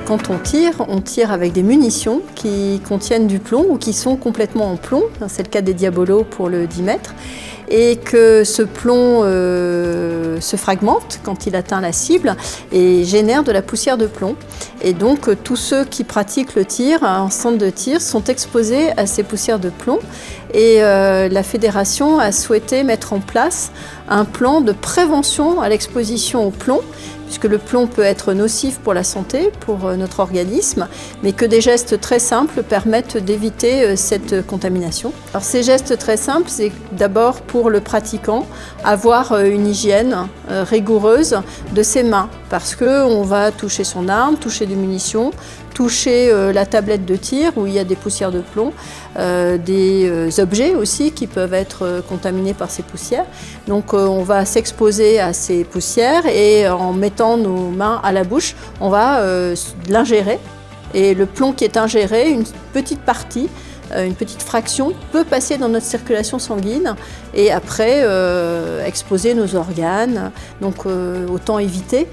Quand on tire avec des munitions qui contiennent du plomb ou qui sont complètement en plomb. C'est le cas des Diabolos pour le 10 mètres. Et que ce plomb se fragmente quand il atteint la cible et génère de la poussière de plomb. Et donc tous ceux qui pratiquent le tir en centre de tir sont exposés à ces poussières de plomb. Et la fédération a souhaité mettre en place un plan de prévention à l'exposition au plomb, puisque le plomb peut être nocif pour la santé, pour notre organisme, mais que des gestes très simples permettent d'éviter cette contamination. Alors ces gestes très simples, c'est d'abord pour le pratiquant, avoir une hygiène rigoureuse de ses mains, parce qu'on va toucher son arme, toucher des munitions, toucher la tablette de tir où il y a des poussières de plomb, des objets aussi qui peuvent être contaminés par ces poussières. Donc on va s'exposer à ces poussières et en mettant nos mains à la bouche, on va l'ingérer. Et le plomb qui est ingéré, une petite partie, une petite fraction peut passer dans notre circulation sanguine et après exposer nos organes. Donc autant éviter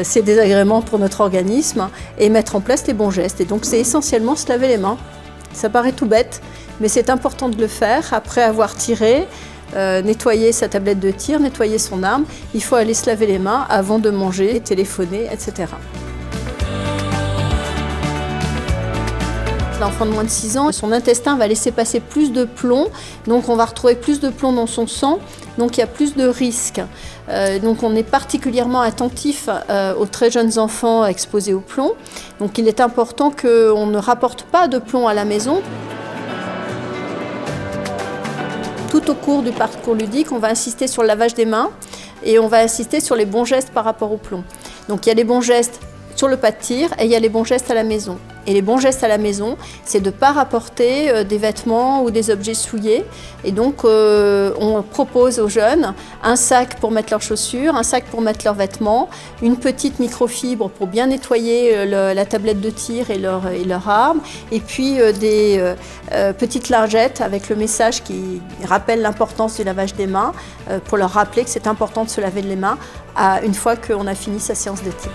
ces désagréments pour notre organisme et mettre en place les bons gestes. Et donc c'est essentiellement se laver les mains. Ça paraît tout bête, mais c'est important de le faire après avoir tiré. Nettoyer sa tablette de tir, nettoyer son arme, il faut aller se laver les mains avant de manger, téléphoner, etc. L'enfant de moins de 6 ans, son intestin va laisser passer plus de plomb, donc on va retrouver plus de plomb dans son sang, donc il y a plus de risques. Donc on est particulièrement attentif aux très jeunes enfants exposés au plomb, donc il est important qu'on ne rapporte pas de plomb à la maison. Tout au cours du parcours ludique, on va insister sur le lavage des mains et on va insister sur les bons gestes par rapport au plomb. Donc il y a les bons gestes sur le pas de tir et il y a les bons gestes à la maison. Et les bons gestes à la maison, c'est de ne pas rapporter des vêtements ou des objets souillés. Et donc, on propose aux jeunes un sac pour mettre leurs chaussures, un sac pour mettre leurs vêtements, une petite microfibre pour bien nettoyer la tablette de tir et leur arme, et puis des petites lingettes avec le message qui rappelle l'importance du lavage des mains, pour leur rappeler que c'est important de se laver les mains une fois qu'on a fini sa séance de tir.